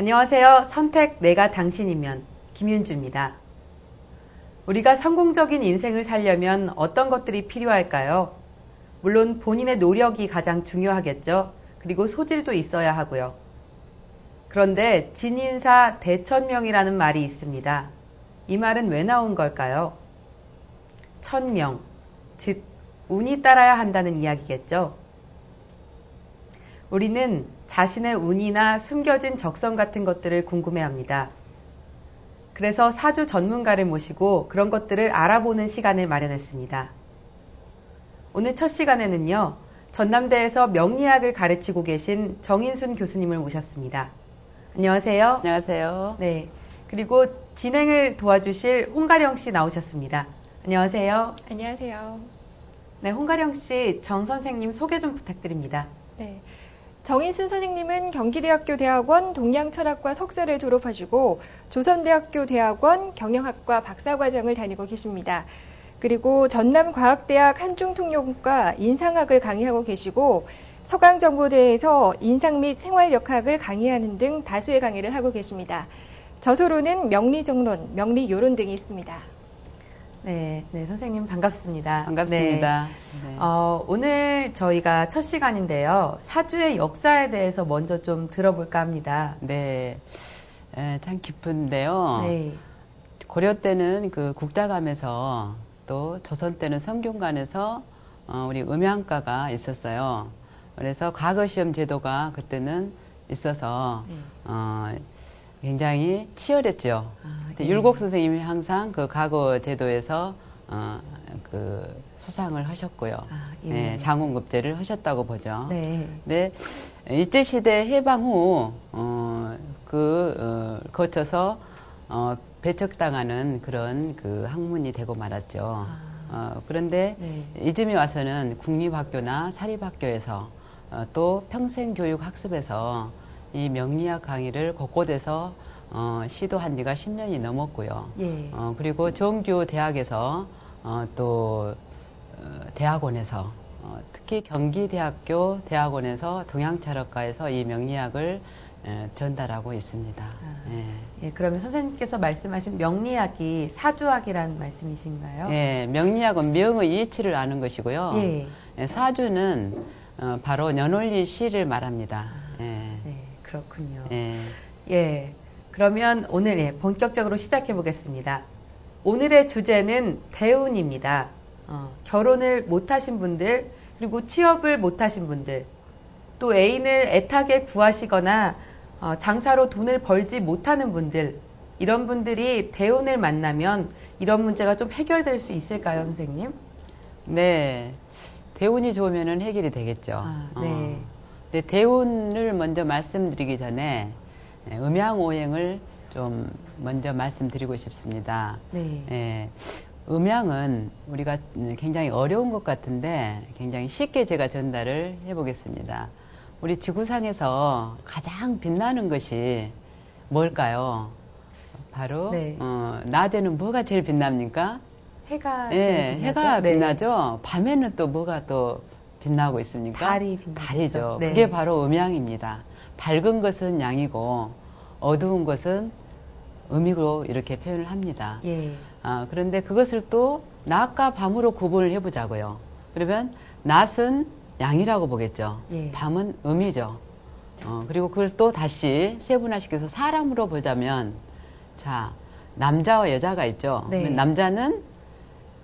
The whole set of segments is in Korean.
안녕하세요. 선택 내가 당신이면 김윤주입니다. 우리가 성공적인 인생을 살려면 어떤 것들이 필요할까요? 물론 본인의 노력이 가장 중요하겠죠. 그리고 소질도 있어야 하고요. 그런데 진인사 대천명이라는 말이 있습니다. 이 말은 왜 나온 걸까요? 천명, 즉 운이 따라야 한다는 이야기겠죠. 우리는 자신의 운이나 숨겨진 적성 같은 것들을 궁금해합니다. 그래서 사주 전문가를 모시고 그런 것들을 알아보는 시간을 마련했습니다. 오늘 첫 시간에는요, 전남대에서 명리학을 가르치고 계신 정인순 교수님을 모셨습니다. 안녕하세요. 안녕하세요. 네. 그리고 진행을 도와주실 홍가령 씨 나오셨습니다. 안녕하세요. 안녕하세요. 네, 홍가령 씨, 정 선생님 소개 좀 부탁드립니다. 네. 정인순 선생님은 경기대학교 대학원 동양철학과 석사를 졸업하시고 조선대학교 대학원 경영학과 박사과정을 다니고 계십니다. 그리고 전남과학대학 한중통역과 인상학을 강의하고 계시고 서강정보대에서 인상 및 생활역학을 강의하는 등 다수의 강의를 하고 계십니다. 저서로는 명리정론, 명리요론 등이 있습니다. 네, 선생님 반갑습니다. 반갑습니다. 네. 오늘 저희가 첫 시간인데요. 사주의 역사에 대해서 먼저 좀 들어볼까 합니다. 네, 참 깊은데요. 네. 고려 때는 그 국자감에서 또 조선 때는 성균관에서 우리 음양가가 있었어요. 그래서 과거시험 제도가 그때는 있어서 굉장히 치열했죠. 예. 율곡 선생님이 항상 그 과거 제도에서 그 수상을 하셨고요. 예. 네, 장원급제를 하셨다고 보죠. 네. 네, 일제시대 해방 후 거쳐서 배척당하는 그런 그 학문이 되고 말았죠. 그런데 네. 이쯤에 와서는 국립학교나 사립학교에서 또 평생교육학습에서 이 명리학 강의를 곳곳에서 시도한 지가 10년이 넘었고요. 예. 그리고 정규 대학에서 또 대학원에서 특히 경기대학교 대학원에서 동양철학과에서 이 명리학을 전달하고 있습니다. 예, 그러면 선생님께서 말씀하신 명리학이 사주학이라는 말씀이신가요? 예, 명리학은 명의 이치를 아는 것이고요. 예. 사주는 바로 년월리 시를 말합니다. 네, 그렇군요. 예. 예. 그러면 오늘 본격적으로 시작해 보겠습니다. 오늘의 주제는 대운입니다. 결혼을 못하신 분들, 그리고 취업을 못하신 분들, 또 애인을 애타게 구하시거나 장사로 돈을 벌지 못하는 분들, 이런 분들이 대운을 만나면 이런 문제가 좀 해결될 수 있을까요, 선생님? 네. 대운이 좋으면 해결이 되겠죠. 네. 근데 대운을 먼저 말씀드리기 전에 음양오행을 좀 먼저 말씀드리고 싶습니다. 네. 예, 음양은 우리가 굉장히 어려운 것 같은데 굉장히 쉽게 제가 전달을 해보겠습니다. 우리 지구상에서 가장 빛나는 것이 뭘까요? 바로 네. 낮에는 뭐가 제일 빛납니까? 해가 예, 제일 빛나죠? 해가 네. 빛나죠. 밤에는 또 뭐가 또 빛나고 있습니까? 달이 빛나죠. 달이죠. 네. 그게 바로 음양입니다. 밝은 것은 양이고 어두운 것은 음이로 이렇게 표현을 합니다. 예. 그런데 그것을 또 낮과 밤으로 구분을 해보자고요. 그러면 낮은 양이라고 보겠죠. 예. 밤은 음이죠. 그리고 그걸 또 다시 세분화시켜서 사람으로 보자면, 자, 남자와 여자가 있죠. 네. 남자는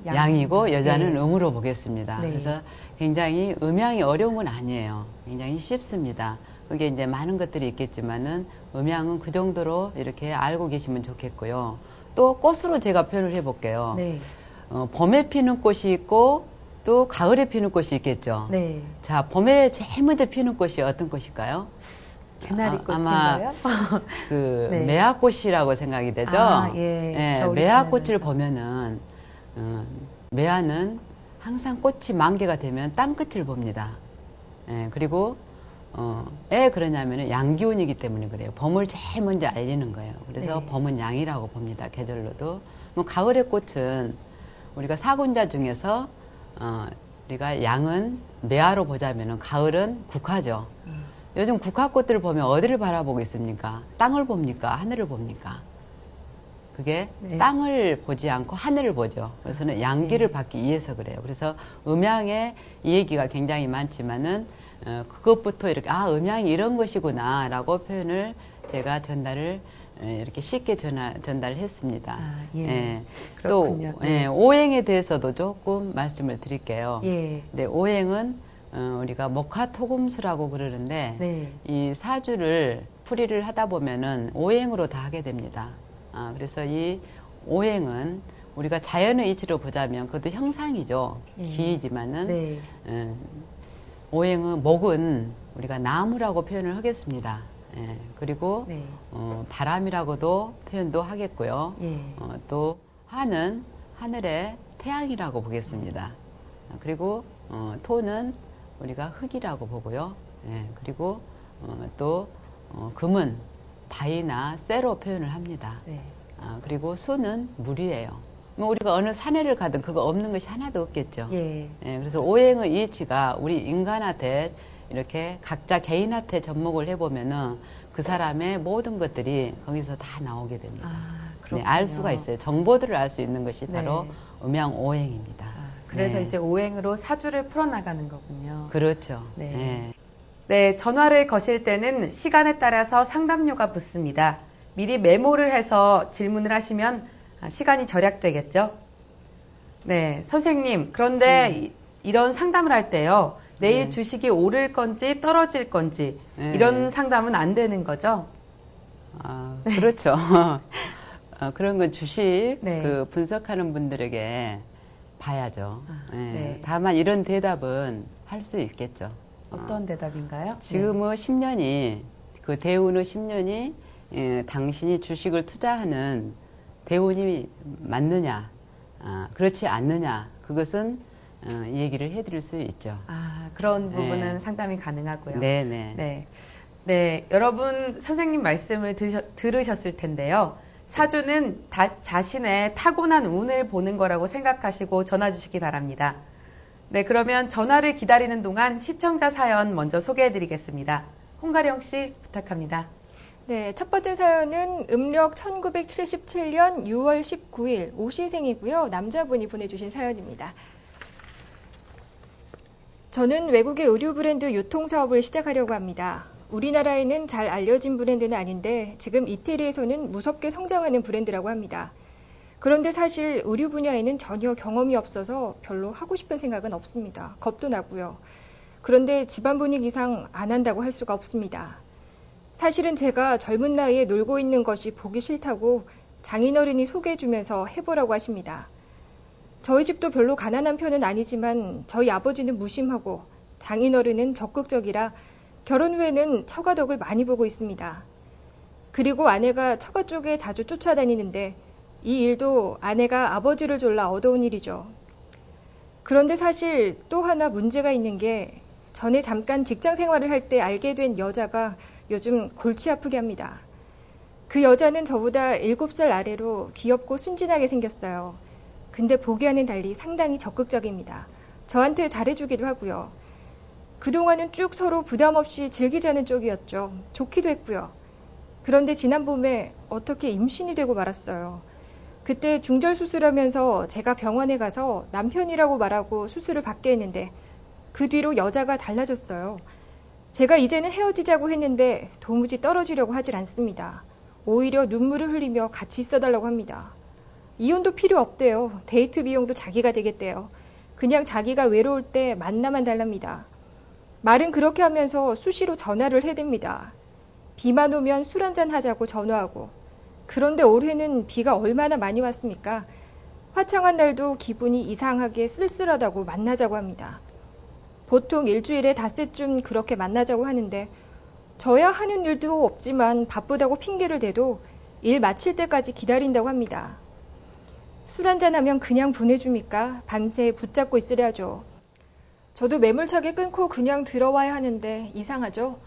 양이고 여자는 네. 음으로 보겠습니다. 네. 그래서 굉장히 음양이 어려운 건 아니에요. 굉장히 쉽습니다. 그게 이제 많은 것들이 있겠지만은 음양은 그 정도로 이렇게 알고 계시면 좋겠고요. 또 꽃으로 제가 표현을 해볼게요. 네. 봄에 피는 꽃이 있고 또 가을에 피는 꽃이 있겠죠. 네. 자, 봄에 제일 먼저 피는 꽃이 어떤 꽃일까요? 개나리 아마 꽃인가요? 그 네. 매화꽃이라고 생각이 되죠. 예. 겨울이 매화꽃을 지나면서. 보면은 매화는 항상 꽃이 만개가 되면 땅끝을 봅니다. 그리고 왜 그러냐면은 양기운이기 때문에 그래요. 봄을 제일 먼저 알리는 거예요. 그래서 네. 봄은 양이라고 봅니다. 계절로도. 뭐 가을의 꽃은 우리가 사군자 중에서 우리가 양은 매화로 보자면은 가을은 국화죠. 요즘 국화꽃들을 보면 어디를 바라보고 있습니까? 땅을 봅니까? 하늘을 봅니까? 그게 네. 땅을 보지 않고 하늘을 보죠. 그래서는 양기를 받기 위해서 그래요. 그래서 음양에 이 얘기가 굉장히 많지만은 그것부터 이렇게 음양이 이런 것이구나 라고 표현을 제가 전달을 이렇게 쉽게 전달을 했습니다. 예. 또 그렇군요. 네. 오행에 대해서도 조금 말씀을 드릴게요. 예. 네, 오행은 우리가 목화토금수라고 그러는데 네. 이 사주를 풀이를 하다 보면은 오행으로 다 하게 됩니다. 그래서 이 오행은 우리가 자연의 이치로 보자면 그것도 형상이죠. 예. 기이지만은 네. 오행은 목은 우리가 나무라고 표현을 하겠습니다. 그리고 네. 바람이라고도 표현도 하겠고요. 예. 또 하는 하늘의 태양이라고 보겠습니다. 그리고 토는 우리가 흙이라고 보고요. 그리고 또 금은 바위나 쇠로 표현을 합니다. 네. 그리고 수는 물이에요. 뭐 우리가 어느 산에를 가든 그거 없는 것이 하나도 없겠죠. 예. 그래서 오행의 이치가 우리 인간한테 이렇게 각자 개인한테 접목을 해보면은 그 사람의 모든 것들이 거기서 다 나오게 됩니다. 그렇군요. 알 수가 있어요. 정보들을 알 수 있는 것이 바로 네. 음양 오행입니다. 그래서 네. 이제 오행으로 사주를 풀어나가는 거군요. 그렇죠. 네. 네, 전화를 거실 때는 시간에 따라서 상담료가 붙습니다. 미리 메모를 해서 질문을 하시면 시간이 절약되겠죠? 네, 선생님, 그런데 이런 상담을 할 때요, 내일 네. 주식이 오를 건지 떨어질 건지 네. 이런 상담은 안 되는 거죠? 그렇죠. 그런 건 주식 네. 그 분석하는 분들에게 봐야죠. 네. 다만 이런 대답은 할 수 있겠죠. 어떤 대답인가요? 지금의 10년이 그 대운의 10년이 당신이 주식을 투자하는 대운이 맞느냐, 그렇지 않느냐, 그것은 얘기를 해드릴 수 있죠. 그런 부분은 상담이 가능하고요. 네네. 네. 네, 여러분 선생님 말씀을 들으셨을 텐데요. 사주는 자신의 타고난 운을 보는 거라고 생각하시고 전화 주시기 바랍니다. 네, 그러면 전화를 기다리는 동안 시청자 사연 먼저 소개해 드리겠습니다. 홍가령 씨 부탁합니다. 네, 첫 번째 사연은 음력 1977년 6월 19일 오시생이고요. 남자분이 보내주신 사연입니다. 저는 외국의 의류 브랜드 유통사업을 시작하려고 합니다. 우리나라에는 잘 알려진 브랜드는 아닌데 지금 이태리에서는 무섭게 성장하는 브랜드라고 합니다. 그런데 사실 의류 분야에는 전혀 경험이 없어서 별로 하고 싶은 생각은 없습니다. 겁도 나고요. 그런데 집안 분위기상 안 한다고 할 수가 없습니다. 사실은 제가 젊은 나이에 놀고 있는 것이 보기 싫다고 장인어른이 소개해주면서 해보라고 하십니다. 저희 집도 별로 가난한 편은 아니지만 저희 아버지는 무심하고 장인어른은 적극적이라 결혼 후에는 처가 덕을 많이 보고 있습니다. 그리고 아내가 처가 쪽에 자주 쫓아다니는데 이 일도 아내가 아버지를 졸라 얻어온 일이죠. 그런데 사실 또 하나 문제가 있는 게 전에 잠깐 직장 생활을 할 때 알게 된 여자가 요즘 골치 아프게 합니다. 그 여자는 저보다 7살 아래로 귀엽고 순진하게 생겼어요. 근데 보기와는 달리 상당히 적극적입니다. 저한테 잘해주기도 하고요. 그동안은 쭉 서로 부담 없이 즐기자는 쪽이었죠. 좋기도 했고요. 그런데 지난 봄에 어떻게 임신이 되고 말았어요. 그때 중절 수술하면서 제가 병원에 가서 남편이라고 말하고 수술을 받게 했는데 그 뒤로 여자가 달라졌어요. 제가 이제는 헤어지자고 했는데 도무지 떨어지려고 하질 않습니다. 오히려 눈물을 흘리며 같이 있어달라고 합니다. 이혼도 필요 없대요. 데이트 비용도 자기가 되겠대요. 그냥 자기가 외로울 때 만나만 달랍니다. 말은 그렇게 하면서 수시로 전화를 해댑니다. 비만 오면 술 한잔 하자고 전화하고. 그런데 올해는 비가 얼마나 많이 왔습니까? 화창한 날도 기분이 이상하게 쓸쓸하다고 만나자고 합니다. 보통 일주일에 닷새쯤 그렇게 만나자고 하는데 저야 하는 일도 없지만 바쁘다고 핑계를 대도 일 마칠 때까지 기다린다고 합니다. 술 한잔하면 그냥 보내줍니까? 밤새 붙잡고 있으려죠. 저도 매몰차게 끊고 그냥 들어와야 하는데 이상하죠?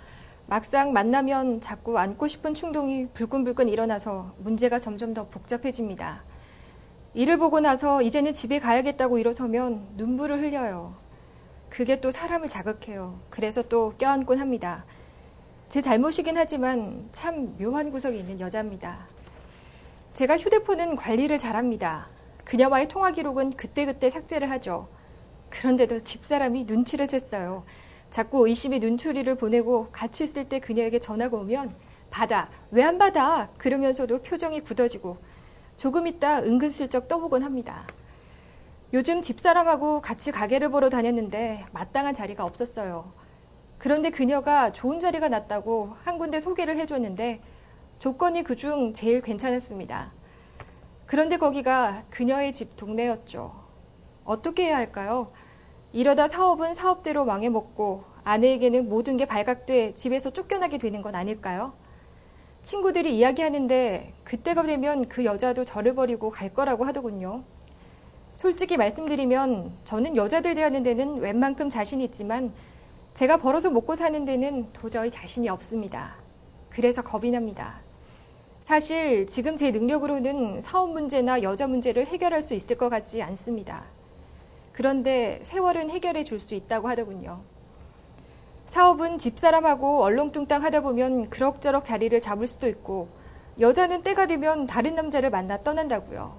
막상 만나면 자꾸 안고 싶은 충동이 불끈불끈 일어나서 문제가 점점 더 복잡해집니다. 일을 보고 나서 이제는 집에 가야겠다고 일어서면 눈물을 흘려요. 그게 또 사람을 자극해요. 그래서 또 껴안곤 합니다. 제 잘못이긴 하지만 참 묘한 구석이 있는 여자입니다. 제가 휴대폰은 관리를 잘합니다. 그녀와의 통화 기록은 그때그때 삭제를 하죠. 그런데도 집사람이 눈치를 챘어요. 자꾸 의심의 눈초리를 보내고 같이 있을 때 그녀에게 전화가 오면 받아, 왜 안 받아? 그러면서도 표정이 굳어지고 조금 있다 은근슬쩍 떠보곤 합니다. 요즘 집사람하고 같이 가게를 보러 다녔는데 마땅한 자리가 없었어요. 그런데 그녀가 좋은 자리가 났다고 한 군데 소개를 해줬는데 조건이 그중 제일 괜찮았습니다. 그런데 거기가 그녀의 집 동네였죠. 어떻게 해야 할까요? 이러다 사업은 사업대로 망해먹고 아내에게는 모든 게 발각돼 집에서 쫓겨나게 되는 건 아닐까요? 친구들이 이야기하는데 그때가 되면 그 여자도 저를 버리고 갈 거라고 하더군요. 솔직히 말씀드리면 저는 여자들 대하는 데는 웬만큼 자신이 있지만 제가 벌어서 먹고 사는 데는 도저히 자신이 없습니다. 그래서 겁이 납니다. 사실 지금 제 능력으로는 사업 문제나 여자 문제를 해결할 수 있을 것 같지 않습니다. 그런데 세월은 해결해 줄 수 있다고 하더군요. 사업은 집사람하고 얼렁뚱땅 하다 보면 그럭저럭 자리를 잡을 수도 있고 여자는 때가 되면 다른 남자를 만나 떠난다고요.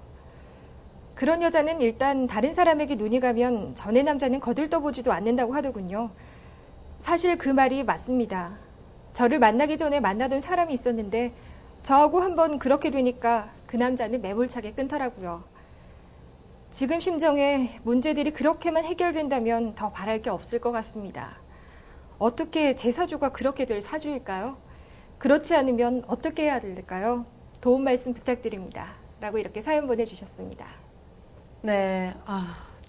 그런 여자는 일단 다른 사람에게 눈이 가면 전의 남자는 거들떠보지도 않는다고 하더군요. 사실 그 말이 맞습니다. 저를 만나기 전에 만나던 사람이 있었는데 저하고 한번 그렇게 되니까 그 남자는 매몰차게 끊더라고요. 지금 심정에 문제들이 그렇게만 해결된다면 더 바랄 게 없을 것 같습니다. 어떻게 제 사주가 그렇게 될 사주일까요? 그렇지 않으면 어떻게 해야 될까요? 도움 말씀 부탁드립니다. 라고 이렇게 사연 보내주셨습니다. 네,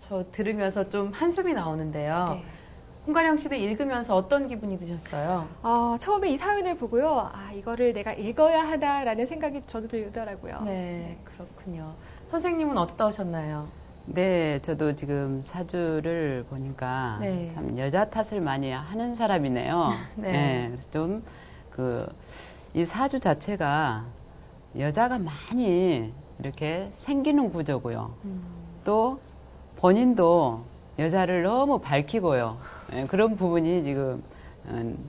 저 들으면서 좀 한숨이 나오는데요. 네. 홍가령 씨도 읽으면서 어떤 기분이 드셨어요? 처음에 이 사연을 보고요. 이거를 내가 읽어야 하다라는 생각이 저도 들더라고요. 네, 그렇군요. 선생님은 어떠셨나요? 네, 저도 지금 사주를 보니까 네. 참 여자 탓을 많이 하는 사람이네요. 네. 그래서 좀 이 사주 자체가 여자가 많이 이렇게 생기는 구조고요. 또 본인도 여자를 너무 밝히고요. 그런 부분이 지금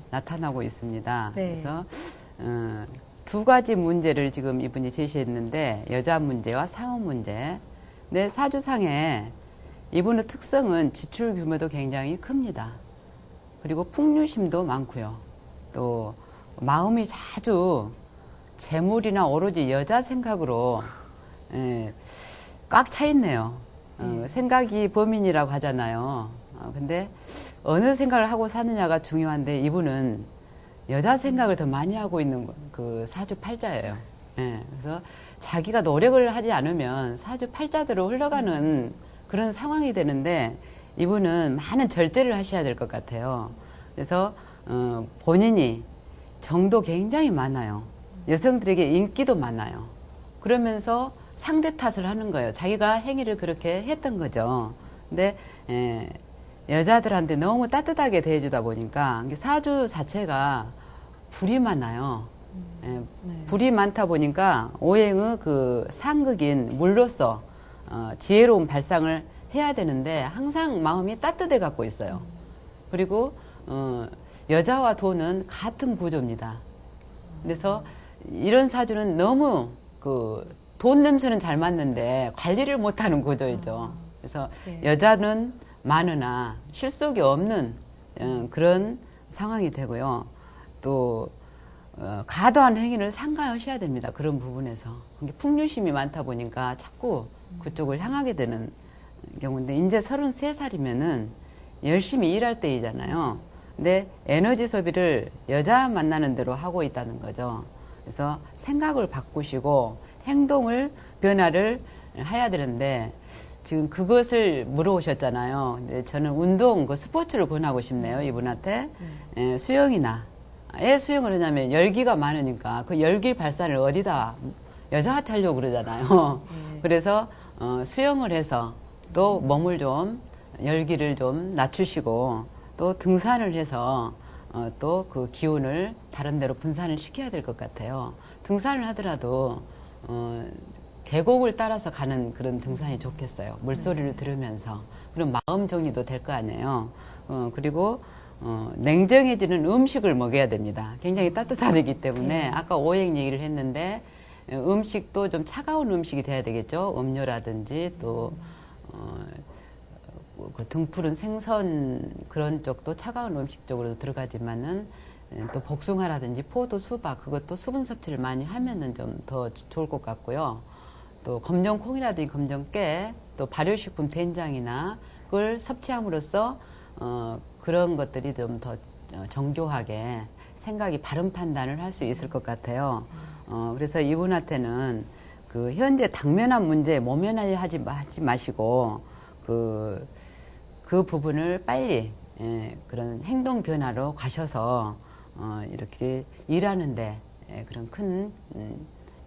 나타나고 있습니다. 네. 그래서 두 가지 문제를 지금 이분이 제시했는데 여자 문제와 상호 문제. 내 사주상에 이분의 특성은 지출 규모도 굉장히 큽니다. 그리고 풍류심도 많고요. 또 마음이 자주 재물이나 오로지 여자 생각으로 꽉 차 있네요. 생각이 범인이라고 하잖아요. 근데 어느 생각을 하고 사느냐가 중요한데 이분은 여자 생각을 더 많이 하고 있는 그 사주 팔자예요. 그래서 자기가 노력을 하지 않으면 사주 팔자대로 흘러가는 그런 상황이 되는데 이분은 많은 절제를 하셔야 될 것 같아요. 그래서 본인이 정도 굉장히 많아요. 여성들에게 인기도 많아요. 그러면서 상대 탓을 하는 거예요. 자기가 행위를 그렇게 했던 거죠. 근데 여자들한테 너무 따뜻하게 대해주다 보니까 사주 자체가 불이 많아요. 네. 불이 많다 보니까 오행의 그 상극인 물로서 지혜로운 발상을 해야 되는데 항상 마음이 따뜻해 갖고 있어요. 그리고 여자와 돈은 같은 구조입니다. 그래서 이런 사주는 너무 돈 냄새는 잘 맞는데 관리를 못하는 구조이죠. 그래서 네. 여자는 많으나 실속이 없는 그런 상황이 되고요. 또 과도한 행위를 삼가하셔야 됩니다. 그런 부분에서. 풍류심이 많다 보니까 자꾸 그쪽을 향하게 되는 경우인데 이제 33살이면은 열심히 일할 때이잖아요. 근데 에너지 소비를 여자 만나는 대로 하고 있다는 거죠. 그래서 생각을 바꾸시고 행동을 변화를 해야 되는데 지금 그것을 물어오셨잖아요. 근데 저는 운동, 스포츠를 권하고 싶네요. 이분한테. 수영이나 수영을 하냐면 열기가 많으니까 그 열기 발산을 어디다 여자한테 하려고 그러잖아요. 그래서 수영을 해서 또 몸을 좀 열기를 좀 낮추시고 또 등산을 해서 또 그 기운을 다른 데로 분산을 시켜야 될 것 같아요. 등산을 하더라도 계곡을 따라서 가는 그런 등산이 좋겠어요. 물소리를 들으면서. 그럼 마음 정리도 될 거 아니에요. 그리고 냉정해지는 음식을 먹여야 됩니다. 굉장히 따뜻하기 때문에 아까 오행 얘기를 했는데 음식도 좀 차가운 음식이 돼야 되겠죠. 음료라든지 또 그 등푸른 생선 그런 쪽도 차가운 음식 쪽으로 들어가지만은 또 복숭아라든지 포도, 수박 그것도 수분 섭취를 많이 하면은 좀 더 좋을 것 같고요. 또 검정콩이라든지 검정깨 또 발효식품 된장이나 그걸 섭취함으로써 그런 것들이 좀 더 정교하게 생각이 바른 판단을 할 수 있을 것 같아요. 그래서 이분한테는 그 현재 당면한 문제에 모면하려 하지 마시고 그 부분을 빨리 그런 행동 변화로 가셔서 이렇게 일하는데 그런 큰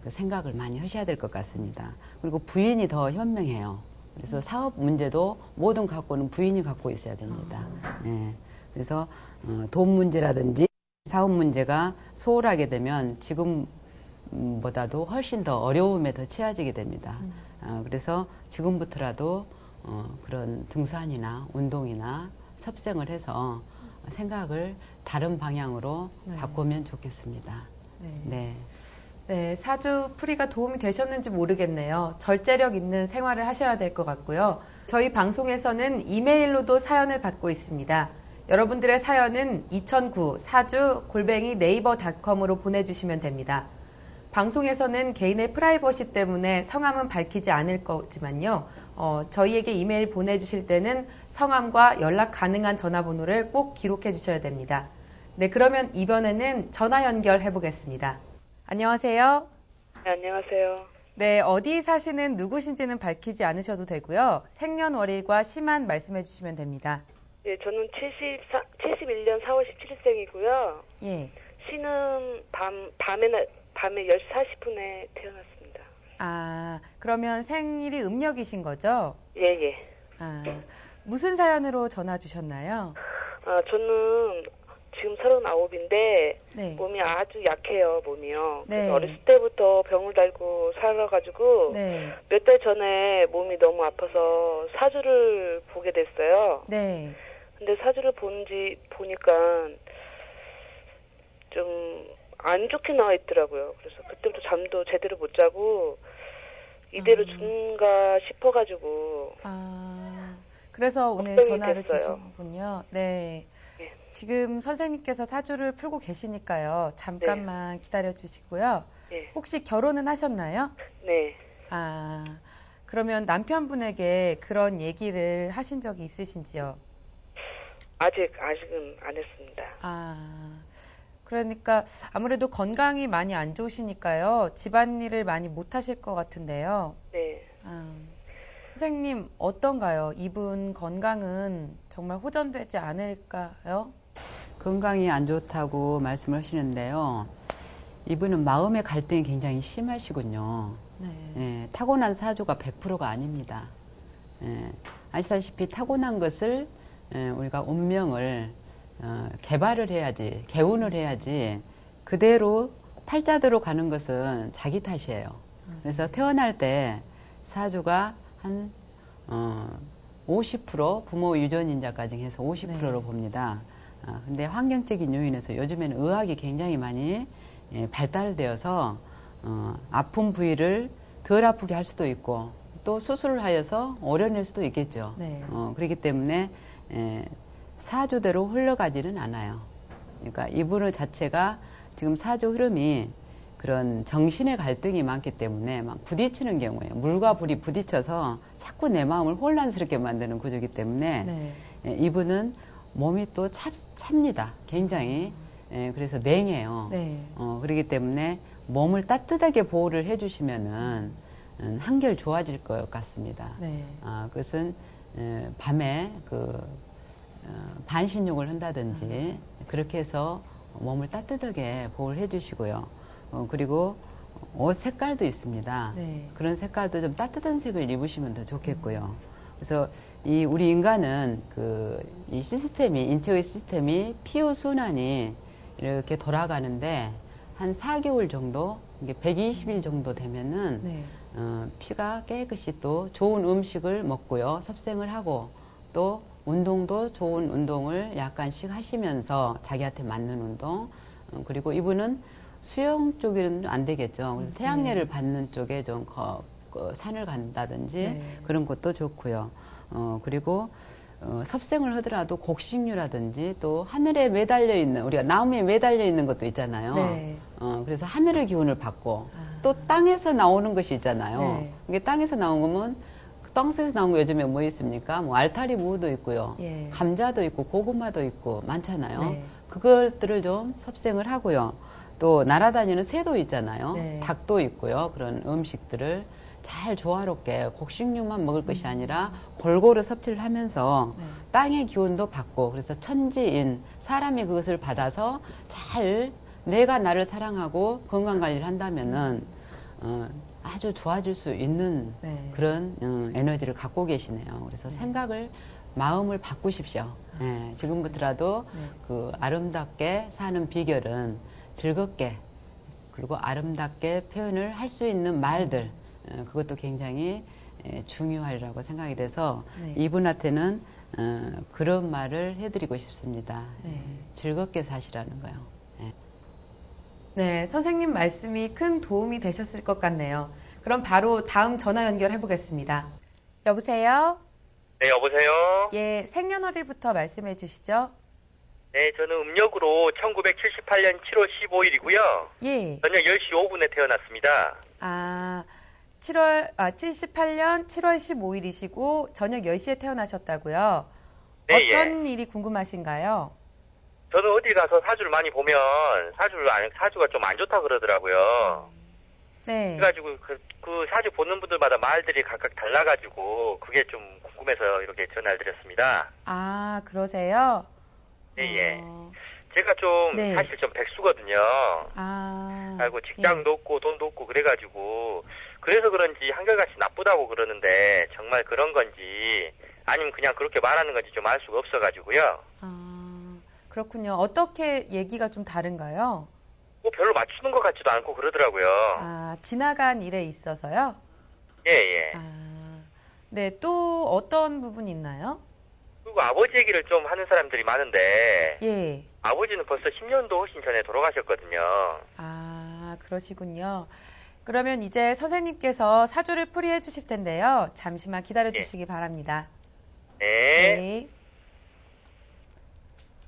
그 생각을 많이 하셔야 될 것 같습니다. 그리고 부인이 더 현명해요. 그래서 사업 문제도 뭐든 갖고는 부인이 갖고 있어야 됩니다. 그래서 돈 문제라든지 사업 문제가 소홀하게 되면 지금보다도 훨씬 더 어려움에 더 처해지게 됩니다. 그래서 지금부터라도 그런 등산이나 운동이나 섭생을 해서 생각을 다른 방향으로 바꾸면 좋겠습니다. 네. 네, 사주 풀이가 도움이 되셨는지 모르겠네요. 절제력 있는 생활을 하셔야 될 것 같고요. 저희 방송에서는 이메일로도 사연을 받고 있습니다. 여러분들의 사연은 2009 사주@네이버닷컴으로 보내주시면 됩니다. 방송에서는 개인의 프라이버시 때문에 성함은 밝히지 않을 거지만요. 저희에게 이메일 보내주실 때는 성함과 연락 가능한 전화번호를 꼭 기록해 주셔야 됩니다. 네, 그러면 이번에는 전화 연결해 보겠습니다. 안녕하세요. 네, 안녕하세요. 네, 어디 사시는 누구신지는 밝히지 않으셔도 되고요. 생년월일과 시만 말씀해 주시면 됩니다. 예, 저는 71년 4월 17일생이고요. 예. 시는 밤에 10시 40분에 태어났습니다. 아, 그러면 생일이 음력이신 거죠? 예, 예. 아, 무슨 사연으로 전화 주셨나요? 저는 지금 39인데 네. 몸이 아주 약해요, 몸이요. 네. 그래서 어렸을 때부터 병을 달고 살아가지고 네. 몇 달 전에 몸이 너무 아파서 사주를 보게 됐어요. 네. 근데 사주를 보니까 좀 안 좋게 나와 있더라고요. 그래서 그때부터 잠도 제대로 못 자고 이대로 죽는가 싶어가지고. 그래서 오늘 걱정이 전화를 됐어요. 주신군요. 네. 네. 지금 선생님께서 사주를 풀고 계시니까요. 잠깐만 기다려 주시고요. 네. 혹시 결혼은 하셨나요? 네. 그러면 남편분에게 그런 얘기를 하신 적이 있으신지요? 아직은 안 했습니다. 그러니까 아무래도 건강이 많이 안 좋으시니까요. 집안일을 많이 못 하실 것 같은데요. 네. 선생님 어떤가요? 이분 건강은 정말 호전되지 않을까요? 건강이 안 좋다고 말씀을 하시는데요. 이분은 마음의 갈등이 굉장히 심하시군요. 네, 타고난 사주가 100%가 아닙니다. 아시다시피 타고난 것을 우리가 운명을 개발을 해야지, 개운을 해야지 그대로 팔자대로 가는 것은 자기 탓이에요. 그래서 태어날 때 사주가 한 50% 부모 유전인자까지 해서 50%로 봅니다. 근데 환경적인 요인에서 요즘에는 의학이 굉장히 많이 발달되어서 아픈 부위를 덜 아프게 할 수도 있고 또 수술을 하여서 오려낼 수도 있겠죠. 네. 그렇기 때문에 사주대로 흘러가지는 않아요. 그러니까 이분 자체가 지금 사주 흐름이 그런 정신의 갈등이 많기 때문에 막 부딪히는 경우에 물과 불이 부딪혀서 자꾸 내 마음을 혼란스럽게 만드는 구조이기 때문에 이분은 몸이 또 찹니다. 굉장히. 그래서 냉해요. 네. 그렇기 때문에 몸을 따뜻하게 보호를 해주시면은 한결 좋아질 것 같습니다. 네. 그것은 밤에 반신욕을 한다든지 그렇게 해서 몸을 따뜻하게 보호를 해주시고요. 그리고 옷 색깔도 있습니다. 네. 그런 색깔도 좀 따뜻한 색을 입으시면 더 좋겠고요. 그래서 우리 인간은 이 시스템이, 인체의 시스템이 피후 순환이 이렇게 돌아가는데 한 4개월 정도, 이게 120일 정도 되면은 피가 깨끗이 또 좋은 음식을 먹고요. 섭생을 하고 또 운동도 좋은 운동을 약간씩 하시면서 자기한테 맞는 운동, 그리고 이분은 수영 쪽에는 안 되겠죠. 그래서 태양열을 받는 쪽에 좀 산을 간다든지 네. 그런 것도 좋고요. 그리고 섭생을 하더라도 곡식류라든지 또 하늘에 매달려 있는, 우리가 나무에 매달려 있는 것도 있잖아요. 네. 그래서 하늘의 기운을 받고 아. 또 땅에서 나오는 것이 있잖아요. 네. 이게 땅에서 나온 거면 땅에서 나온 거 요즘에 뭐 있습니까? 뭐 알타리 무도 있고요. 예. 감자도 있고 고구마도 있고 많잖아요. 네. 그것들을 좀 섭생을 하고요. 또 날아다니는 새도 있잖아요. 네. 닭도 있고요. 그런 음식들을 잘 조화롭게 곡식류만 먹을 것이 아니라 골고루 섭취를 하면서 네. 땅의 기운도 받고, 그래서 천지인 사람이 그것을 받아서 잘 내가 나를 사랑하고 건강관리를 한다면은 아주 좋아질 수 있는 네. 그런 에너지를 갖고 계시네요. 그래서 생각을, 마음을 바꾸십시오. 예, 지금부터라도 네. 그 아름답게 사는 비결은 즐겁게 그리고 아름답게 표현을 할 수 있는 말들, 그것도 굉장히 중요하리라고 생각이 돼서 네. 이분한테는 그런 말을 해드리고 싶습니다. 네. 즐겁게 사시라는 거요. 예. 네, 선생님 말씀이 큰 도움이 되셨을 것 같네요. 그럼 바로 다음 전화 연결해 보겠습니다. 여보세요? 네, 여보세요? 예, 생년월일부터 말씀해 주시죠. 네, 저는 음력으로 1978년 7월 15일이고요. 예. 저녁 10시 5분에 태어났습니다. 78년 7월 15일이시고 저녁 10시에 태어나셨다고요? 네, 어떤 일이 궁금하신가요? 저는 어디 가서 사주를 많이 보면 사주가 좀 안 좋다 그러더라고요. 네. 그래가지고 그 사주 보는 분들마다 말들이 각각 달라가지고 그게 좀 궁금해서 이렇게 전화를 드렸습니다. 아, 그러세요? 네, 예. 어, 제가 좀 네. 사실 좀 백수거든요. 그리고 직장도 없고 돈도 없고 그래가지고 그래서 그런지 한결같이 나쁘다고 그러는데 정말 그런 건지 아니면 그냥 그렇게 말하는 건지 좀 알 수가 없어가지고요. 그렇군요. 어떻게 얘기가 좀 다른가요? 뭐 별로 맞추는 것 같지도 않고 그러더라고요. 지나간 일에 있어서요? 예, 예. 네, 또 어떤 부분이 있나요? 그리고 아버지 얘기를 좀 하는 사람들이 많은데 예. 아버지는 벌써 10년도 훨씬 전에 돌아가셨거든요. 그러시군요. 그러면 이제 선생님께서 사주를 풀이해 주실 텐데요. 잠시만 기다려 주시기 바랍니다. 네. 네.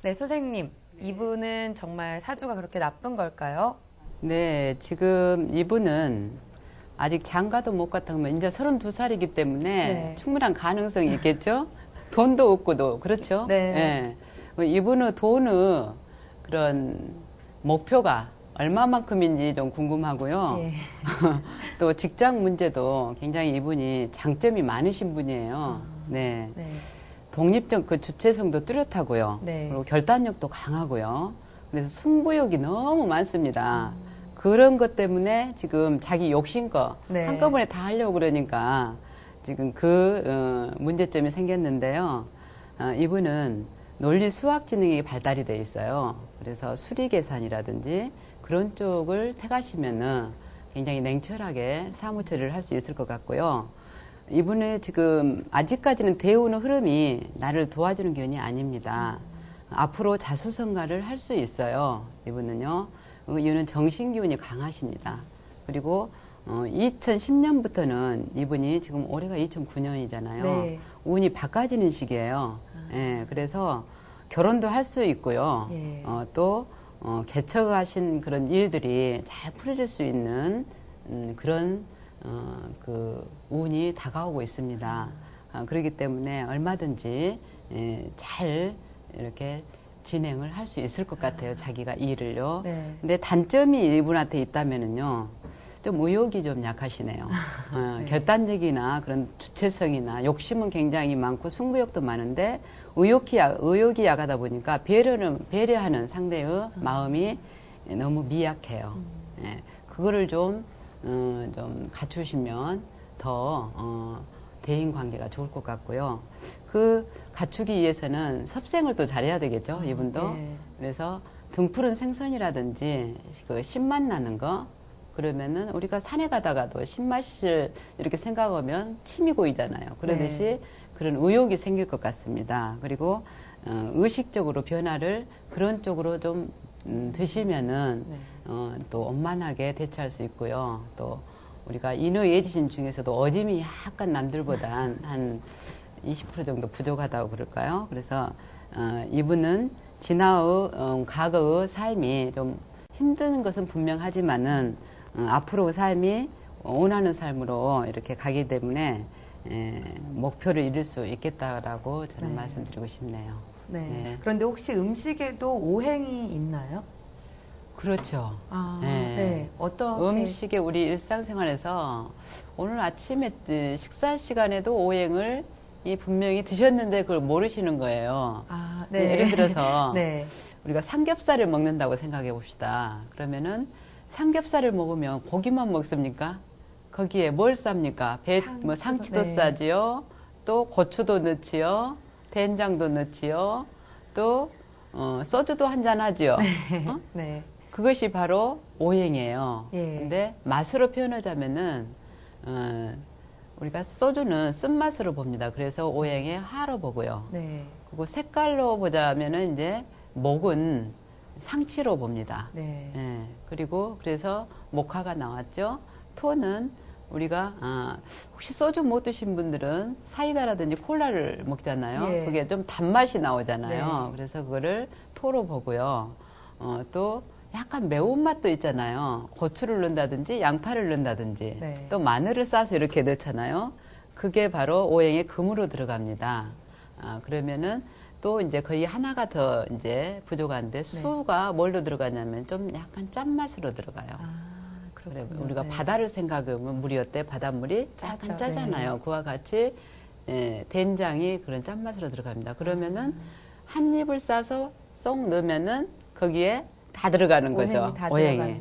네, 선생님. 이분은 정말 사주가 그렇게 나쁜 걸까요? 네, 지금 이분은 아직 장가도 못 갔다면 이제 32살이기 때문에 네. 충분한 가능성이 있겠죠? 돈도 없고도, 그렇죠? 네. 예. 이분의 돈의 그런 목표가 얼마만큼인지 좀 궁금하고요. 예. 또 직장 문제도 굉장히 이분이 장점이 많으신 분이에요. 네. 네. 독립적 그 주체성도 뚜렷하고요. 네. 그리고 결단력도 강하고요. 그래서 승부욕이 너무 많습니다. 그런 것 때문에 지금 자기 욕심껏 네. 한꺼번에 다 하려고 그러니까 지금 그 문제점이 생겼는데요. 이분은 논리 수학 지능이 발달이 돼 있어요. 그래서 수리 계산이라든지 그런 쪽을 택하시면은 굉장히 냉철하게 사무 처리를 할 수 있을 것 같고요. 이분은 지금 아직까지는 대우는 흐름이 나를 도와주는 기운이 아닙니다. 앞으로 자수성가를 할 수 있어요. 이분은요. 이분은 정신 기운이 강하십니다. 그리고 2010년부터는 이분이 지금 올해가 2009년이잖아요. 네. 운이 바꿔지는 시기예요. 예, 그래서 결혼도 할 수 있고요. 예. 또 개척하신 그런 일들이 잘 풀어질 수 있는 그런 그 운이 다가오고 있습니다. 그렇기 때문에 얼마든지 잘 이렇게 진행을 할 수 있을 것 같아요. 자기가 일을요. 네. 근데 단점이 이분한테 있다면은요. 좀 의욕이 좀 약하시네요. 네. 결단력이나 그런 주체성이나 욕심은 굉장히 많고 승부욕도 많은데 의욕이 약하다 보니까 배려하는 상대의 마음이 너무 미약해요. 예, 그거를 좀 갖추시면 더 대인 관계가 좋을 것 같고요. 그 갖추기 위해서는 섭생을 또 잘해야 되겠죠, 이분도. 네. 그래서 등푸른 생선이라든지 그 신맛 나는 거, 그러면은 우리가 산에 가다가도 신맛을 이렇게 생각하면 침이 고이잖아요. 그러듯이 네. 그런 의욕이 생길 것 같습니다. 그리고 의식적으로 변화를 그런 쪽으로 좀 드시면은 또 원만하게 대처할 수 있고요. 또 우리가 인의예지신 중에서도 어짐이 약간 남들보다 한 20% 정도 부족하다고 그럴까요? 그래서 이분은 진화의 과거의 삶이 좀 힘든 것은 분명하지만은 앞으로 삶이 원하는 삶으로 이렇게 가기 때문에 목표를 이룰 수 있겠다라고 저는 말씀드리고 싶네요. 네. 그런데 혹시 음식에도 오행이 있나요? 그렇죠. 어떻게? 음식에 우리 일상생활에서 오늘 아침에 식사 시간에도 오행을 분명히 드셨는데 그걸 모르시는 거예요. 예를 들어서 우리가 삼겹살을 먹는다고 생각해 봅시다. 그러면은 삼겹살을 먹으면 고기만 먹습니까? 거기에 뭘 쌉니까? 상추도 싸지요. 또 고추도 넣지요. 된장도 넣지요. 또 소주도 한잔 하지요. 그것이 바로 오행이에요. 근데 맛으로 표현하자면은 우리가 소주는 쓴맛으로 봅니다. 그래서 오행의 화로 보고요. 그리고 색깔로 보자면은 이제 목은 상치로 봅니다. 그리고 그래서 목화가 나왔죠. 토는 우리가 혹시 소주 못 드신 분들은 사이다라든지 콜라를 먹잖아요. 그게 좀 단맛이 나오잖아요. 그래서 그거를 토로 보고요. 또 약간 매운맛도 있잖아요. 고추를 넣는다든지 양파를 넣는다든지 또 마늘을 싸서 이렇게 넣잖아요. 그게 바로 오행의 금으로 들어갑니다. 그러면은 또 이제 거의 하나가 더 이제 부족한데 수가 뭘로 들어가냐면 좀 약간 짠맛으로 들어가요. 그래, 우리가 바다를 생각하면 물이 어때? 바닷물이 약간 짜잖아요. 그와 같이 된장이 그런 짠맛으로 들어갑니다. 그러면은 한 입을 싸서 쏙 넣으면은 거기에 다 들어가는 거죠. 오행이.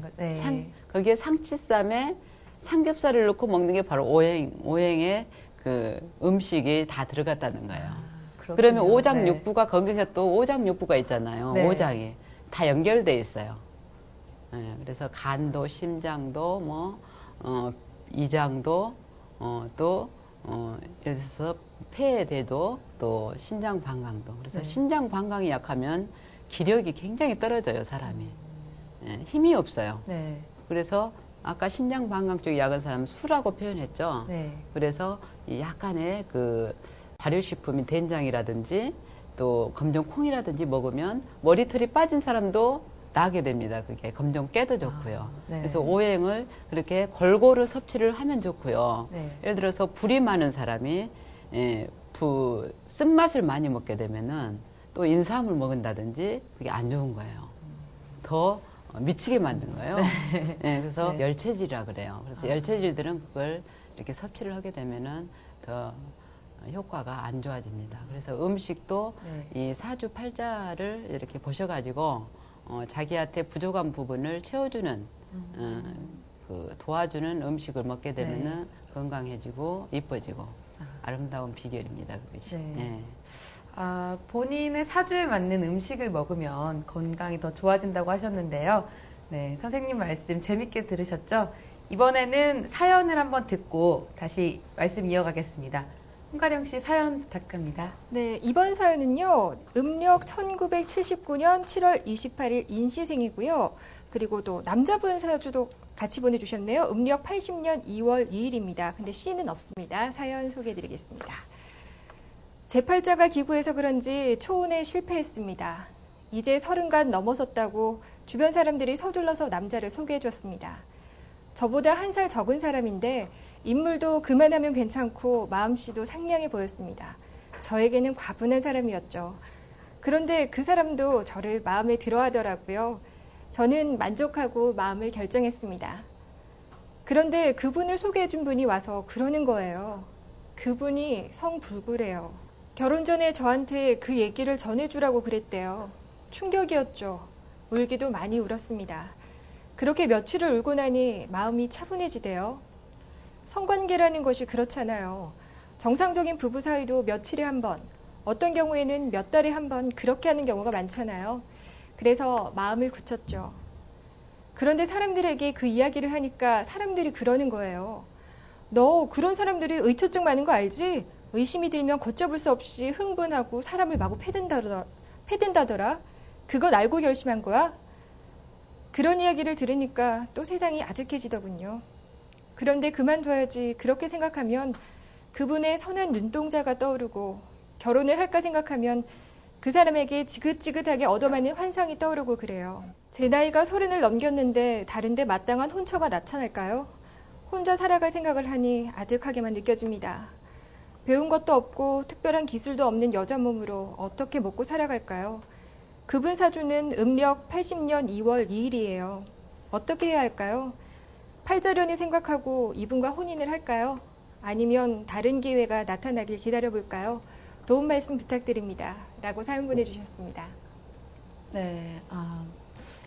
거기에 상치쌈에 삼겹살을 넣고 먹는 게 바로 오행의 그 음식이 다 들어갔다는 거예요. 그러면 오장육부가 거기서 또 오장육부가 있잖아요. 오장이 다 연결돼 있어요. 그래서 간도, 심장도, 이장도, 또 예를 들어서 폐대도, 또 신장 방광도. 그래서 신장 방광이 약하면 기력이 굉장히 떨어져요, 사람이. 힘이 없어요. 그래서 아까 신장 방광 쪽이 약한 사람은 수라고 표현했죠. 그래서 이 약간의 그 발효식품인 된장이라든지 또 검정콩이라든지 먹으면 머리털이 빠진 사람도 나게 됩니다. 그게 검정깨도 좋고요. 그래서 오행을 그렇게 골고루 섭취를 하면 좋고요. 예를 들어서 불이 많은 사람이 쓴맛을 많이 먹게 되면은 또 인삼을 먹은다든지 그게 안 좋은 거예요. 더 미치게 만든 거예요. 그래서 열체질이라 그래요. 그래서 열체질들은 그걸 이렇게 섭취를 하게 되면은 더 효과가 안 좋아집니다. 그래서 음식도 이 사주팔자를 이렇게 보셔가지고 자기한테 부족한 부분을 채워주는 그 도와주는 음식을 먹게 되면은 건강해지고 이뻐지고 아름다운 비결입니다. 그것이. 본인의 사주에 맞는 음식을 먹으면 건강이 더 좋아진다고 하셨는데요. 선생님 말씀 재밌게 들으셨죠? 이번에는 사연을 한번 듣고 다시 말씀 이어가겠습니다. 홍가령 씨 사연 부탁합니다. 이번 사연은요. 음력 1979년 7월 28일 인시생이고요. 그리고 또 남자분 사주도 같이 보내주셨네요. 음력 80년 2월 2일입니다. 근데 씨는 없습니다. 사연 소개해드리겠습니다. 제8자가 기구해서 그런지 초혼에 실패했습니다. 이제 30간 넘어섰다고 주변 사람들이 서둘러서 남자를 소개해줬습니다. 저보다 한 살 적은 사람인데 인물도 그만하면 괜찮고 마음씨도 상냥해 보였습니다. 저에게는 과분한 사람이었죠. 그런데 그 사람도 저를 마음에 들어하더라고요. 저는 만족하고 마음을 결정했습니다. 그런데 그분을 소개해준 분이 와서 그러는 거예요. 그분이 성불구래요. 결혼 전에 저한테 그 얘기를 전해주라고 그랬대요. 충격이었죠. 울기도 많이 울었습니다. 그렇게 며칠을 울고 나니 마음이 차분해지대요. 성관계라는 것이 그렇잖아요. 정상적인 부부 사이도 며칠에 한 번, 어떤 경우에는 몇 달에 한 번 그렇게 하는 경우가 많잖아요. 그래서 마음을 굳혔죠. 그런데 사람들에게 그 이야기를 하니까 사람들이 그러는 거예요. 너 그런 사람들이 의처증 많은 거 알지? 의심이 들면 걷잡을 수 없이 흥분하고 사람을 마구 패든다더라. 그건 알고 결심한 거야? 그런 이야기를 들으니까 또 세상이 아득해지더군요. 그런데 그만둬야지 그렇게 생각하면 그분의 선한 눈동자가 떠오르고 결혼을 할까 생각하면 그 사람에게 지긋지긋하게 얻어맞는 환상이 떠오르고 그래요. 제 나이가 30을 넘겼는데 다른데 마땅한 혼처가 나타날까요? 혼자 살아갈 생각을 하니 아득하게만 느껴집니다. 배운 것도 없고 특별한 기술도 없는 여자 몸으로 어떻게 먹고 살아갈까요? 그분 사주는 음력 80년 2월 2일이에요. 어떻게 해야 할까요? 팔자련이 생각하고 이분과 혼인을 할까요? 아니면 다른 기회가 나타나길 기다려볼까요? 도움 말씀 부탁드립니다. 라고 사연 보내주셨습니다. 네,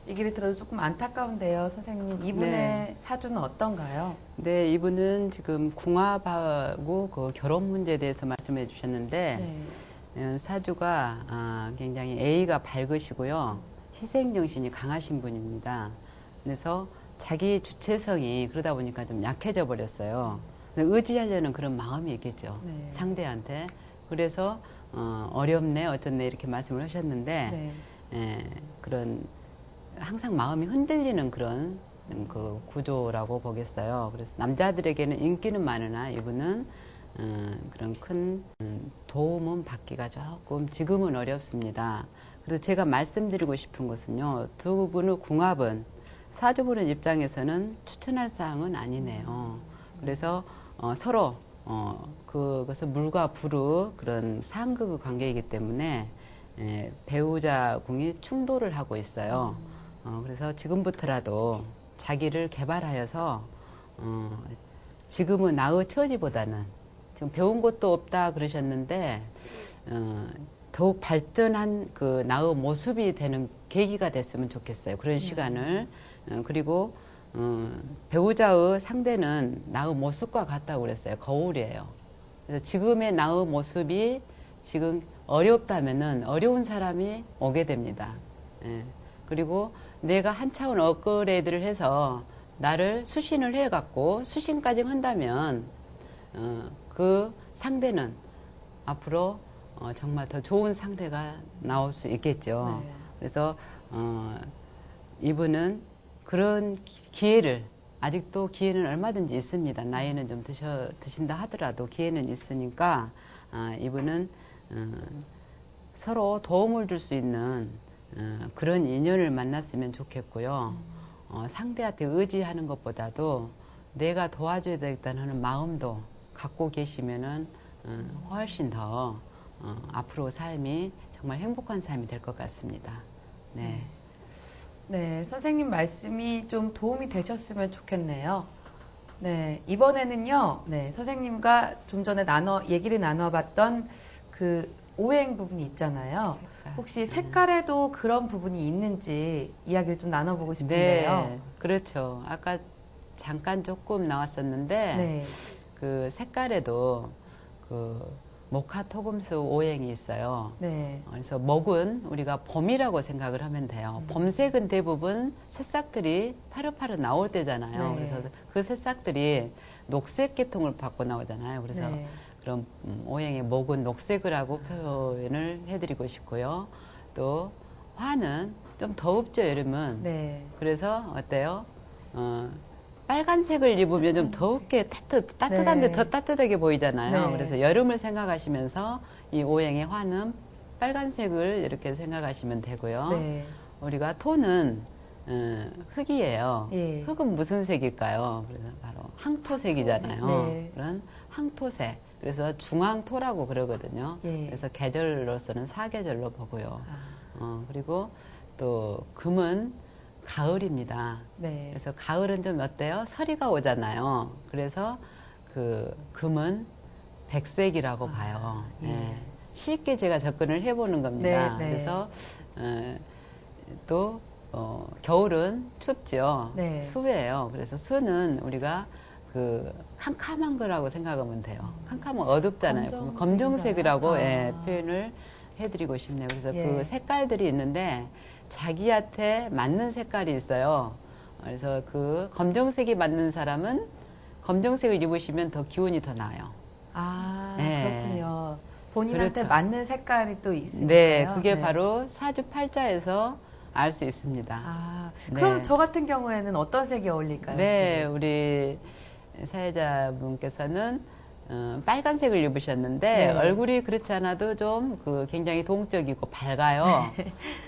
얘기를 들어도 조금 안타까운데요, 선생님. 이분의 네. 사주는 어떤가요? 네, 이분은 지금 궁합하고 그 결혼 문제에 대해서 말씀해 주셨는데, 네. 사주가 굉장히 A가 밝으시고요. 희생정신이 강하신 분입니다. 그래서 자기 주체성이 그러다 보니까 좀 약해져 버렸어요. 의지하려는 그런 마음이 있겠죠. 네. 상대한테. 그래서 어렵네, 어쩌네 이렇게 말씀을 하셨는데, 네. 그런 항상 마음이 흔들리는 그런 그 구조라고 보겠어요. 그래서 남자들에게는 인기는 많으나 이분은 그런 큰 도움은 받기가 조금 지금은 어렵습니다. 그래서 제가 말씀드리고 싶은 것은요, 두 분의 궁합은 사주 보는 입장에서는 추천할 사항은 아니네요. 그래서 서로 그것은 물과 불의 그런 상극의 관계이기 때문에 배우자 궁이 충돌을 하고 있어요. 그래서 지금부터라도 자기를 개발하여서 지금은 나의 처지보다는 지금 배운 것도 없다 그러셨는데 더욱 발전한 그 나의 모습이 되는 계기가 됐으면 좋겠어요. 그런 시간을. 그리고 배우자의 상대는 나의 모습과 같다고 그랬어요. 거울이에요. 그래서 지금의 나의 모습이 지금 어렵다면은 어려운 사람이 오게 됩니다. 그리고 내가 한 차원 업그레이드를 해서 나를 수신을 해갖고 수신까지 한다면 그 상대는 앞으로 정말 더 좋은 상대가 나올 수 있겠죠. 네. 그래서 이분은 그런 기회를 아직도 기회는 얼마든지 있습니다. 나이는 좀 드신다 하더라도 기회는 있으니까 이분은 서로 도움을 줄 수 있는 그런 인연을 만났으면 좋겠고요. 상대한테 의지하는 것보다도 내가 도와줘야 되겠다는 마음도 갖고 계시면은 훨씬 더 앞으로 삶이 정말 행복한 삶이 될 것 같습니다. 네. 네, 선생님 말씀이 좀 도움이 되셨으면 좋겠네요. 네, 이번에는요, 네, 선생님과 좀 전에 얘기를 나눠봤던 그 오행 부분이 있잖아요. 혹시 색깔에도 그런 부분이 있는지 이야기를 좀 나눠보고 싶은데요. 네, 그렇죠. 아까 잠깐 조금 나왔었는데, 네. 그 색깔에도 그 목화토금수 오행이 있어요. 네. 그래서 목은 우리가 봄이라고 생각을 하면 돼요. 봄색은 대부분 새싹들이 파릇파릇 나올 때잖아요. 네. 그래서 그 새싹들이 녹색 계통을 받고 나오잖아요. 그래서 네. 그럼 오행의 목은 녹색이라고 표현을 해드리고 싶고요. 또 화는 좀 더웁죠, 여름은. 네. 그래서 어때요? 빨간색을 입으면 좀 더욱게 따뜻한데 네. 더 따뜻하게 보이잖아요. 네. 그래서 여름을 생각하시면서 이 오행의 화는 빨간색을 이렇게 생각하시면 되고요. 네. 우리가 토는 흙이에요. 예. 흙은 무슨 색일까요? 그래서 바로 항토색이잖아요. 네. 그런 항토색. 그래서 중앙토라고 그러거든요. 예. 그래서 계절로서는 사계절로 보고요. 아, 그리고 또 금은 가을입니다. 네. 그래서 가을은 좀 어때요? 서리가 오잖아요. 그래서 그 금은 백색이라고 봐요. 예. 예. 쉽게 제가 접근을 해보는 겁니다. 네, 네. 그래서 또 겨울은 춥죠. 네. 수예요. 그래서 수는 우리가 그 캄캄한 거라고 생각하면 돼요. 캄캄은 어둡잖아요. 검정색이라고 예, 표현을 해드리고 싶네요. 그래서 예. 그 색깔들이 있는데 자기한테 맞는 색깔이 있어요. 그래서 그 검정색이 맞는 사람은 검정색을 입으시면 더 기운이 더 나아요. 아, 네. 그렇군요. 본인한테 그렇죠. 맞는 색깔이 또 있으니까요. 네, 그게 네. 바로 사주팔자에서 알 수 있습니다. 아, 네. 그럼 저 같은 경우에는 어떤 색이 어울릴까요? 네, 우리 사회자분께서는 빨간색을 입으셨는데 네. 얼굴이 그렇지 않아도 좀 굉장히 동적이고 밝아요.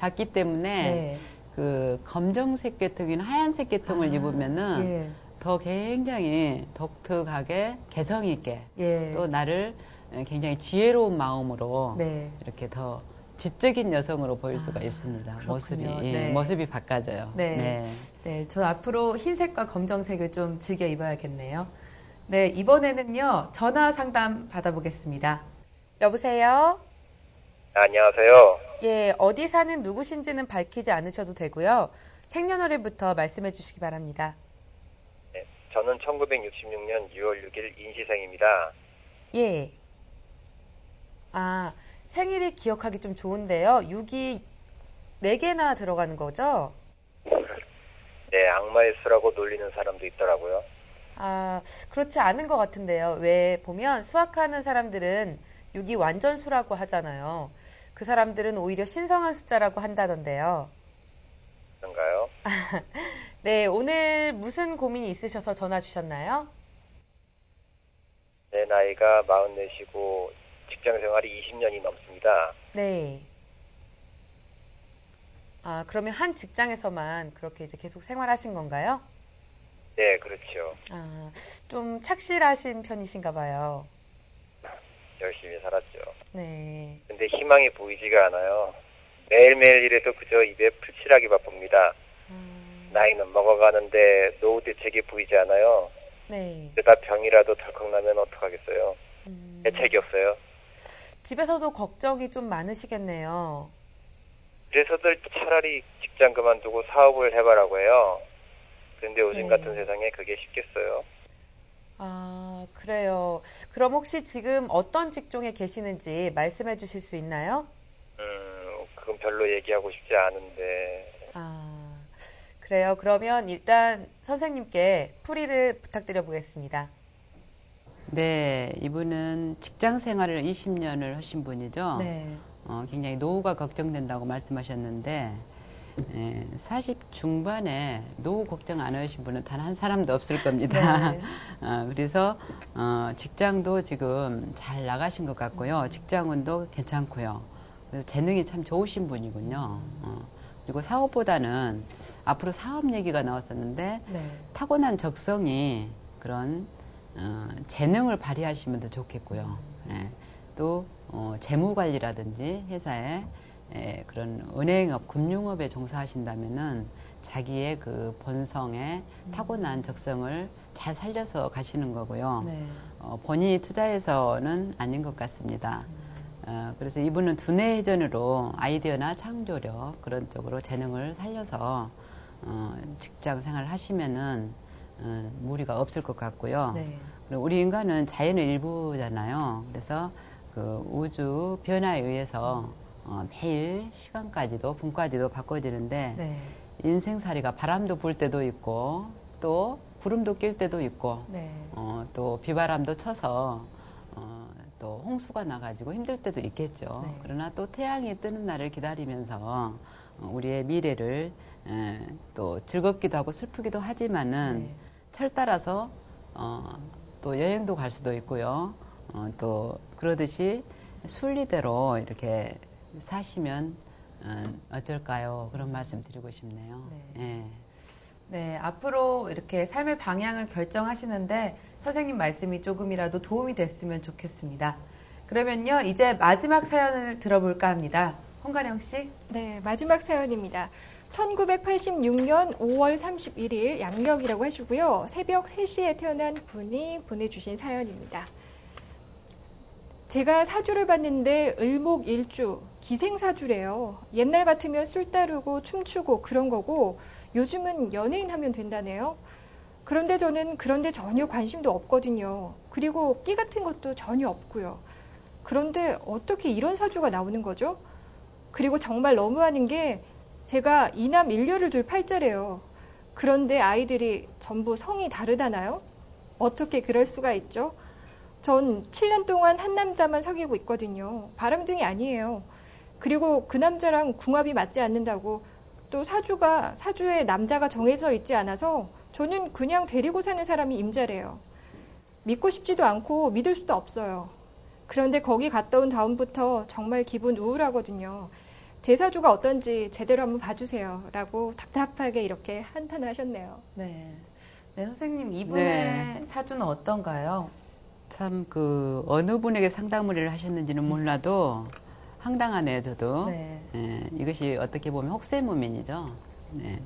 밝기 때문에 네. 그 검정색 계통이나 하얀색 계통을 입으면은 예. 더 굉장히 독특하게 개성 있게 예. 또 나를 굉장히 지혜로운 마음으로 네. 이렇게 더 지적인 여성으로 보일 수가 있습니다. 그렇군요. 모습이 네. 모습이 바꿔져요. 네. 네, 저 앞으로 흰색과 검정색을 좀 즐겨 입어야겠네요. 네, 이번에는요, 전화 상담 받아보겠습니다. 여보세요? 안녕하세요. 예, 어디 사는 누구신지는 밝히지 않으셔도 되고요. 생년월일부터 말씀해 주시기 바랍니다. 네, 저는 1966년 6월 6일 인시생입니다. 예. 아, 생일이 기억하기 좀 좋은데요. 6이 4개나 들어가는 거죠? 네, 악마의 수라고 놀리는 사람도 있더라고요. 아, 그렇지 않은 것 같은데요. 왜 보면 수학하는 사람들은 6이 완전 수라고 하잖아요. 그 사람들은 오히려 신성한 숫자라고 한다던데요. 그런가요? 네, 오늘 무슨 고민이 있으셔서 전화 주셨나요? 내 나이가 44이고 직장 생활이 20년이 넘습니다. 네. 아, 그러면 한 직장에서만 그렇게 이제 계속 생활하신 건가요? 네, 그렇죠. 아, 좀 착실하신 편이신가 봐요. 열심히 살았죠. 네. 근데 희망이 보이지가 않아요. 매일매일 일해도 그저 입에 풀칠하기 바쁩니다. 나이는 먹어가는데 노후 대책이 보이지 않아요. 네. 그러다 병이라도 덜컥 나면 어떡하겠어요. 대책이 없어요. 집에서도 걱정이 좀 많으시겠네요. 그래서들 차라리 직장 그만두고 사업을 해봐라고 해요. 그런데 요즘 네. 같은 세상에 그게 쉽겠어요. 아, 그래요. 그럼 혹시 지금 어떤 직종에 계시는지 말씀해 주실 수 있나요? 그건 별로 얘기하고 싶지 않은데. 아, 그래요. 그러면 일단 선생님께 풀이를 부탁드려 보겠습니다. 네, 이분은 직장 생활을 20년을 하신 분이죠. 네. 굉장히 노후가 걱정된다고 말씀하셨는데 40 중반에 노후 걱정 안 하신 분은 단 한 사람도 없을 겁니다. 네. 그래서 직장도 지금 잘 나가신 것 같고요. 직장운도 괜찮고요. 그래서 재능이 참 좋으신 분이군요. 그리고 사업보다는 앞으로 사업 얘기가 나왔었는데 네. 타고난 적성이 그런 재능을 발휘하시면 더 좋겠고요. 예. 또 재무관리라든지 회사에 그런 은행업, 금융업에 종사하신다면은 자기의 그 본성에 타고난 적성을 잘 살려서 가시는 거고요. 네. 본인이 투자해서는 아닌 것 같습니다. 그래서 이분은 두뇌 회전으로 아이디어나 창조력 그런 쪽으로 재능을 살려서 직장 생활을 하시면은 무리가 없을 것 같고요. 네. 그리고 우리 인간은 자연의 일부잖아요. 그래서 그 우주 변화에 의해서 매일 시간까지도 분까지도 바꿔지는데 네. 인생살이가 바람도 불 때도 있고 또 구름도 낄 때도 있고 네. 또 비바람도 쳐서 또 홍수가 나가지고 힘들 때도 있겠죠. 네. 그러나 또 태양이 뜨는 날을 기다리면서 우리의 미래를 또 즐겁기도 하고 슬프기도 하지만은 네. 철 따라서 또 여행도 갈 수도 있고요. 또 그러듯이 순리대로 이렇게 사시면 어쩔까요? 그런 말씀 드리고 싶네요. 네. 예. 네, 앞으로 이렇게 삶의 방향을 결정하시는데 선생님 말씀이 조금이라도 도움이 됐으면 좋겠습니다. 그러면요, 이제 마지막 사연을 들어볼까 합니다. 홍가령 씨. 네, 마지막 사연입니다. 1986년 5월 31일 양력이라고 하시고요. 새벽 3시에 태어난 분이 보내주신 사연입니다. 제가 사주를 봤는데 을목일주 기생사주래요. 옛날 같으면 술 따르고 춤추고 그런 거고 요즘은 연예인 하면 된다네요. 그런데 저는 그런데 전혀 관심도 없거든요. 그리고 끼 같은 것도 전혀 없고요. 그런데 어떻게 이런 사주가 나오는 거죠? 그리고 정말 너무하는 게 제가 이남 일녀를 둘 팔자래요. 그런데 아이들이 전부 성이 다르다나요? 어떻게 그럴 수가 있죠? 전 7년 동안 한 남자만 사귀고 있거든요. 바람둥이 아니에요. 그리고 그 남자랑 궁합이 맞지 않는다고 또 사주에 남자가 정해져 있지 않아서 저는 그냥 데리고 사는 사람이 임자래요. 믿고 싶지도 않고 믿을 수도 없어요. 그런데 거기 갔다 온 다음부터 정말 기분 우울하거든요. 제 사주가 어떤지 제대로 한번 봐주세요. 라고 답답하게 이렇게 한탄을 하셨네요. 네. 네, 선생님, 이분의 네. 사주는 어떤가요? 참 어느 분에게 상담을 하셨는지는 몰라도 황당하네요, 저도. 네. 예, 이것이 어떻게 보면 혹세무민이죠. 네.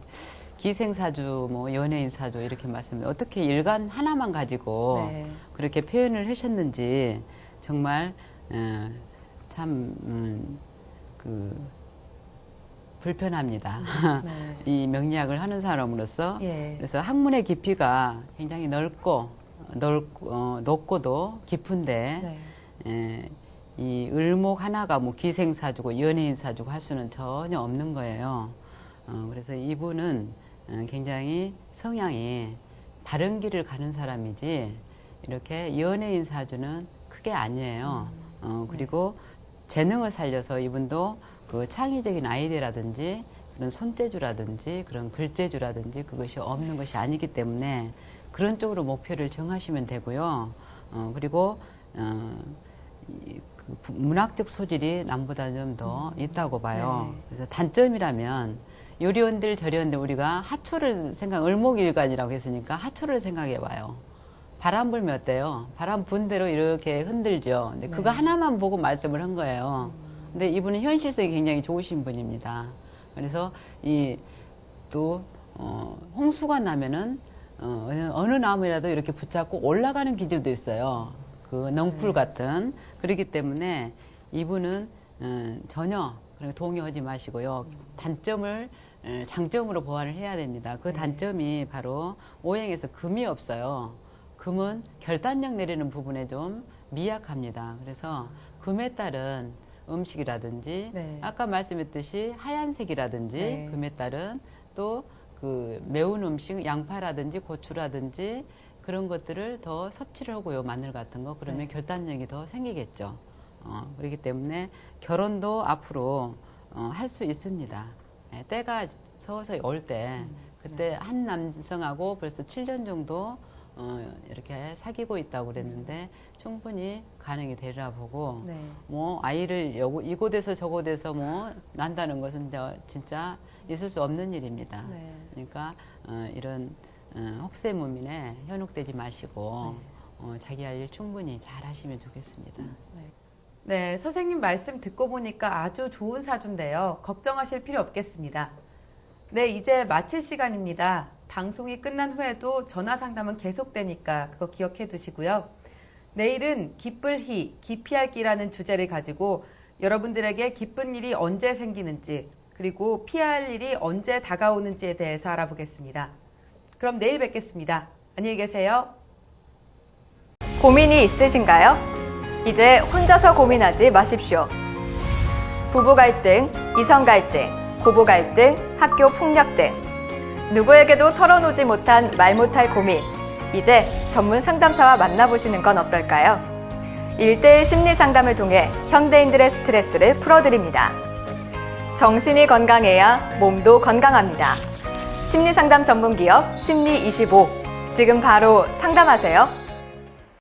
기생사주, 연예인 사주 이렇게 말씀드립니다. 어떻게 일간 하나만 가지고 네. 그렇게 표현을 하셨는지 정말 불편합니다. 네. 이 명리학을 하는 사람으로서. 예. 그래서 학문의 깊이가 굉장히 높고도 깊은데 네. 이 을목 하나가 기생사주고 연예인 사주고 할 수는 전혀 없는 거예요. 그래서 이분은 굉장히 성향이 바른 길을 가는 사람이지 이렇게 연예인 사주는 크게 아니에요. 그리고 재능을 살려서 이분도 그 창의적인 아이디어라든지 그런 손재주라든지 그런 글재주라든지 그것이 없는 것이 아니기 때문에 그런 쪽으로 목표를 정하시면 되고요. 그리고 그 문학적 소질이 남보다 좀 더 있다고 봐요. 네. 그래서 단점이라면 요리원들 저리원들 우리가 하초를 을목일간이라고 했으니까 하초를 생각해 봐요. 바람 불면 어때요? 바람 분 대로 이렇게 흔들죠. 근데 그거 하나만 보고 말씀을 한 거예요. 근데 이분은 현실성이 굉장히 좋으신 분입니다. 그래서 홍수가 나면은 어느 나무라도 이렇게 붙잡고 올라가는 기질도 있어요. 그 넝풀 같은. 그렇기 때문에 이분은 전혀 동요하지 마시고요. 단점을 장점으로 보완을 해야 됩니다. 그 단점이 바로 오행에서 금이 없어요. 금은 결단력 내리는 부분에 좀 미약합니다. 그래서 금에 따른 음식이라든지 아까 말씀했듯이 하얀색이라든지 금에 따른 또 그 매운 음식 양파라든지 고추라든지 그런 것들을 더 섭취를 하고요. 마늘 같은 거 그러면 결단력이 더 생기겠죠. 그렇기 때문에 결혼도 앞으로 할 수 있습니다. 때가 서서히 올 때 그때 한 남성하고 벌써 7년 정도 이렇게 사귀고 있다고 그랬는데 충분히 가능이 되리라 보고 아이를 이곳에서 저곳에서 난다는 것은 진짜 있을 수 없는 일입니다. 그러니까 이런 혹세무민에 현혹되지 마시고 자기 할 일 충분히 잘 하시면 좋겠습니다. 네, 선생님 말씀 듣고 보니까 아주 좋은 사주인데요. 걱정하실 필요 없겠습니다. 네, 이제 마칠 시간입니다. 방송이 끝난 후에도 전화 상담은 계속되니까 그거 기억해 두시고요. 내일은 기쁠 희, 기피할 기라는 주제를 가지고 여러분들에게 기쁜 일이 언제 생기는지 그리고 피할 일이 언제 다가오는지에 대해서 알아보겠습니다. 그럼 내일 뵙겠습니다. 안녕히 계세요. 고민이 있으신가요? 이제 혼자서 고민하지 마십시오. 부부 갈등, 이성 갈등, 고부 갈등, 학교 폭력 등 누구에게도 털어놓지 못한 말 못할 고민, 이제 전문 상담사와 만나보시는 건 어떨까요? 1:1 심리 상담을 통해 현대인들의 스트레스를 풀어드립니다. 정신이 건강해야 몸도 건강합니다. 심리 상담 전문 기업 심리25, 지금 바로 상담하세요.